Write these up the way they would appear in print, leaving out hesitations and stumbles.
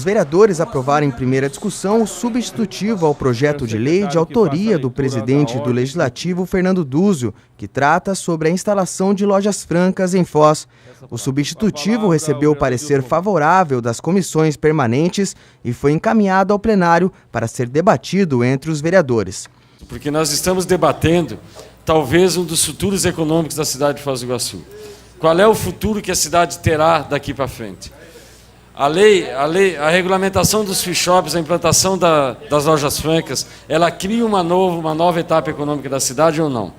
vereadores aprovaram em primeira discussão o substitutivo ao projeto de lei de autoria do presidente do Legislativo, Fernando Duzio, que trata sobre a instalação de lojas francas em Foz. O substitutivo recebeu o parecer favorável das comissões permanentes e foi encaminhado ao plenário para ser debatido entre os vereadores. Porque nós estamos debatendo talvez um dos futuros econômicos da cidade de Foz do Iguaçu. Qual é o futuro que a cidade terá daqui para frente? A regulamentação dos free shops, a implantação das lojas francas, ela cria uma nova etapa econômica da cidade ou não?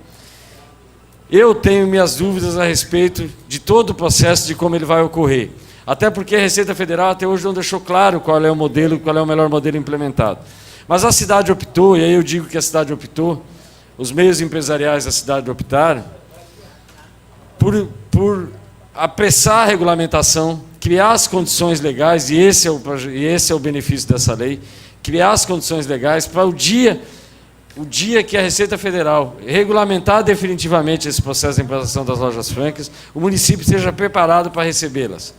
Eu tenho minhas dúvidas a respeito de todo o processo, de como ele vai ocorrer. Até porque a Receita Federal até hoje não deixou claro qual é o modelo, qual é o melhor modelo implementado. Mas a cidade optou, e aí eu digo que a cidade optou, os meios empresariais da cidade optaram, por apressar a regulamentação, criar as condições legais, e esse é o benefício dessa lei, criar as condições legais para o dia que a Receita Federal regulamentar definitivamente esse processo de implantação das lojas francas, o município esteja preparado para recebê-las.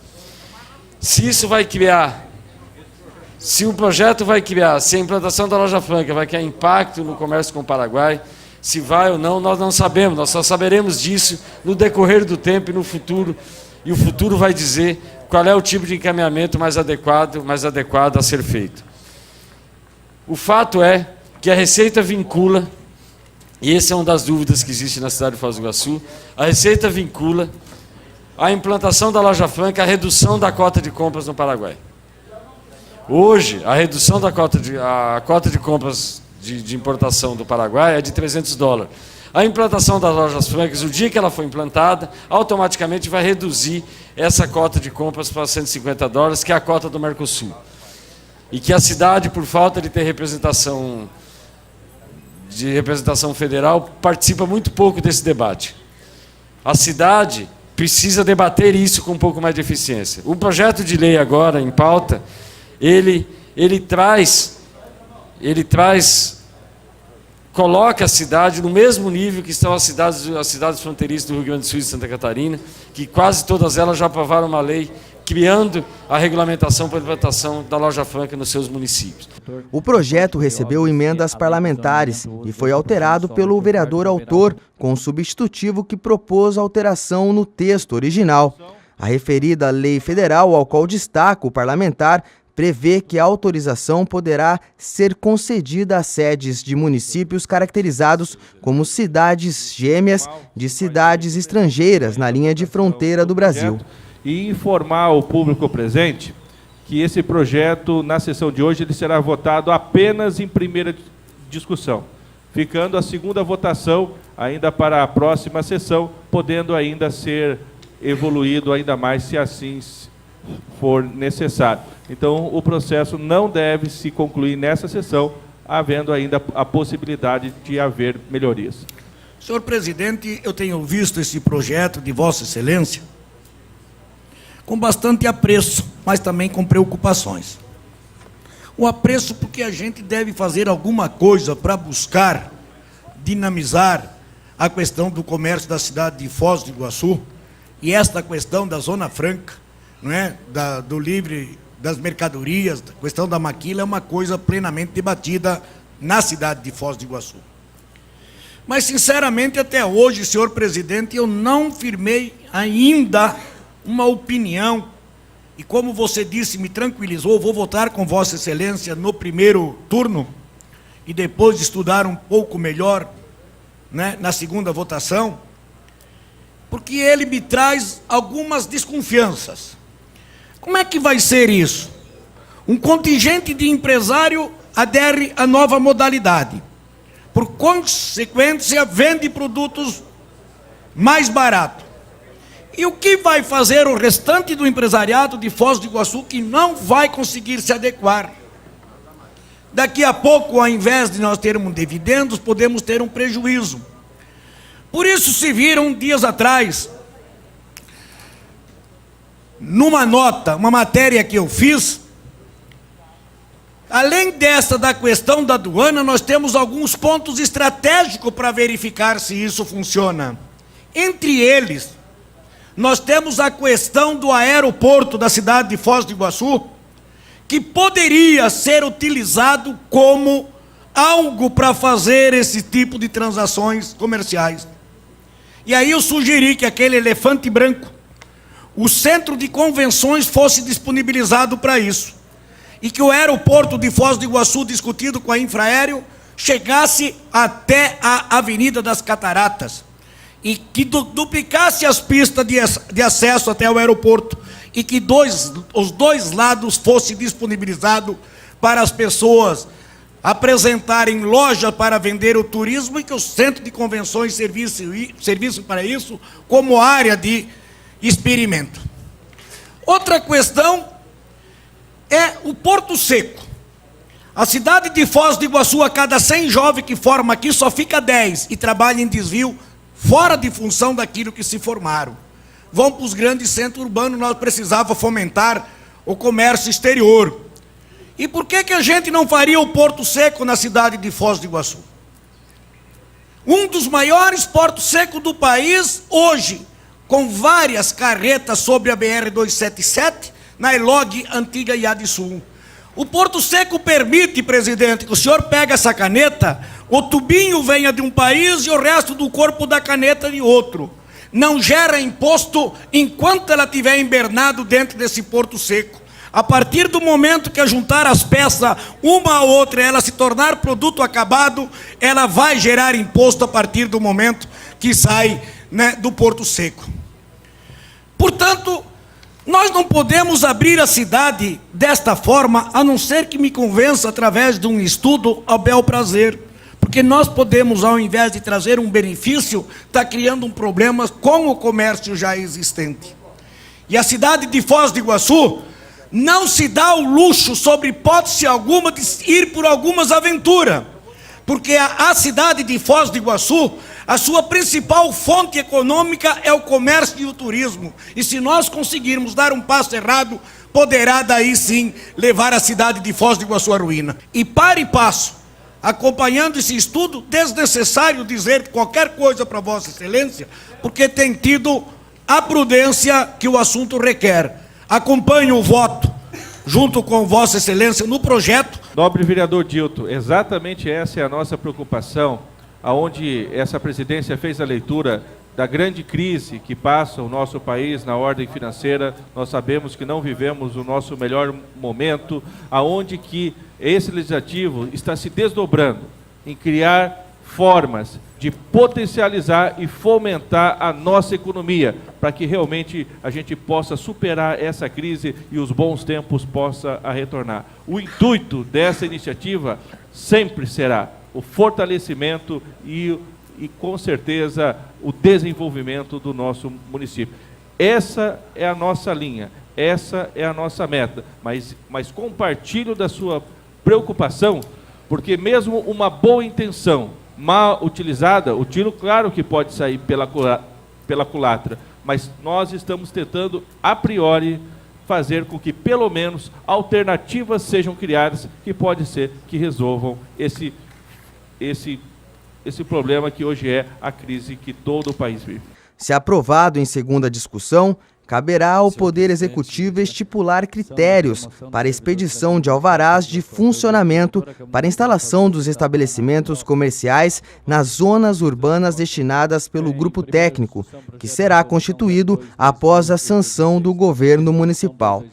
Se o projeto vai criar, se a implantação da loja franca vai criar impacto no comércio com o Paraguai, se vai ou não, nós não sabemos, nós só saberemos disso no decorrer do tempo e no futuro, e o futuro vai dizer qual é o tipo de encaminhamento mais adequado a ser feito. O fato é que a Receita vincula, e essa é uma das dúvidas que existe na cidade de Foz do Iguaçu, a Receita vincula a implantação da loja franca à redução da cota de compras no Paraguai. Hoje, a redução da cota de compras de importação do Paraguai é de $300. A implantação das lojas francas, o dia que ela for implantada, automaticamente vai reduzir essa cota de compras para $150, que é a cota do Mercosul. E que a cidade, por falta de ter representação federal, participa muito pouco desse debate. A cidade precisa debater isso com um pouco mais de eficiência. O projeto de lei agora, em pauta, ele coloca a cidade no mesmo nível que estão as cidades fronteiriças do Rio Grande do Sul e Santa Catarina, que quase todas elas já aprovaram uma lei criando a regulamentação para a implantação da loja franca nos seus municípios. O projeto recebeu emendas parlamentares e foi alterado pelo vereador autor, com um substitutivo que propôs alteração no texto original. A referida lei federal, ao qual destaca o parlamentar, prevê que a autorização poderá ser concedida a sedes de municípios caracterizados como cidades gêmeas de cidades estrangeiras na linha de fronteira do Brasil. E informar o público presente que esse projeto, na sessão de hoje, ele será votado apenas em primeira discussão, ficando a segunda votação ainda para a próxima sessão, podendo ainda ser evoluído ainda mais se assim for necessário. Então, o processo não deve se concluir nessa sessão, havendo ainda a possibilidade de haver melhorias. Senhor presidente, eu tenho visto esse projeto de Vossa Excelência com bastante apreço, mas também com preocupações. O apreço porque a gente deve fazer alguma coisa para buscar dinamizar a questão do comércio da cidade de Foz do Iguaçu e esta questão da Zona Franca, não é? Do livre das mercadorias, a questão da maquila é uma coisa plenamente debatida na cidade de Foz do Iguaçu. Mas, sinceramente, até hoje, senhor presidente, eu não firmei ainda uma opinião, e como você disse, me tranquilizou, vou votar com Vossa Excelência no primeiro turno, e depois de estudar um pouco melhor, né, na segunda votação, porque ele me traz algumas desconfianças. Como é que vai ser isso? Um contingente de empresário adere à nova modalidade. Por consequência, vende produtos mais baratos. E o que vai fazer o restante do empresariado de Foz do Iguaçu que não vai conseguir se adequar? Daqui a pouco, ao invés de nós termos dividendos, podemos ter um prejuízo. Por isso se viram dias atrás, numa nota, uma matéria que eu fiz, além dessa da questão da aduana, nós temos alguns pontos estratégicos para verificar se isso funciona. Entre eles, nós temos a questão do aeroporto da cidade de Foz do Iguaçu, que poderia ser utilizado como algo para fazer esse tipo de transações comerciais. E aí eu sugeri que aquele elefante branco, o centro de convenções, fosse disponibilizado para isso. E que o aeroporto de Foz do Iguaçu, discutido com a Infraero, chegasse até a Avenida das Cataratas. E que duplicasse as pistas de acesso até o aeroporto. E que os dois lados fosse disponibilizado para as pessoas apresentarem loja para vender o turismo e que o centro de convenções servisse para isso como área de experimento. Outra questão é o Porto Seco. A cidade de Foz do Iguaçu, a cada 100 jovens que forma aqui, só fica 10 e trabalham em desvio fora de função daquilo que se formaram. Vão para os grandes centros urbanos, nós precisávamos fomentar o comércio exterior. E por que a gente não faria o Porto Seco na cidade de Foz do Iguaçu? Um dos maiores portos secos do país, hoje, com várias carretas sobre a BR-277, na ELOG antiga Iade Sul. O Porto Seco permite, presidente, que o senhor pegue essa caneta, o tubinho venha de um país e o resto do corpo da caneta de outro. Não gera imposto enquanto ela estiver invernado dentro desse Porto Seco. A partir do momento que juntar as peças, uma a outra, ela se tornar produto acabado, ela vai gerar imposto a partir do momento que sai, né, do Porto Seco. Portanto, nós não podemos abrir a cidade desta forma, a não ser que me convença através de um estudo ao bel prazer. Porque nós podemos, ao invés de trazer um benefício, estar criando um problema com o comércio já existente. E a cidade de Foz do Iguaçu não se dá o luxo, sobre hipótese alguma, de ir por algumas aventuras. Porque a cidade de Foz do Iguaçu, a sua principal fonte econômica é o comércio e o turismo. E se nós conseguirmos dar um passo errado, poderá daí sim levar a cidade de Foz do Iguaçu à ruína. E para e passo, acompanhando esse estudo, desnecessário dizer qualquer coisa para Vossa Excelência, porque tem tido a prudência que o assunto requer. Acompanho o voto, junto com Vossa Excelência, no projeto. Nobre vereador Dilto, exatamente essa é a nossa preocupação, aonde essa presidência fez a leitura da grande crise que passa o nosso país na ordem financeira. Nós sabemos que não vivemos o nosso melhor momento, aonde que esse legislativo está se desdobrando em criar formas de potencializar e fomentar a nossa economia, para que realmente a gente possa superar essa crise e os bons tempos possam retornar. O intuito dessa iniciativa sempre será o fortalecimento e com certeza o desenvolvimento do nosso município. Essa é a nossa linha, essa é a nossa meta, mas compartilho da sua preocupação, porque mesmo uma boa intenção mal utilizada, o tiro claro que pode sair pela culatra, mas nós estamos tentando a priori fazer com que pelo menos alternativas sejam criadas, que pode ser que resolvam esse problema que hoje é a crise que todo o país vive. Se aprovado em segunda discussão, caberá ao Poder Executivo estipular critérios para expedição de alvarás de funcionamento para instalação dos estabelecimentos comerciais nas zonas urbanas destinadas pelo grupo técnico, que será constituído após a sanção do governo municipal.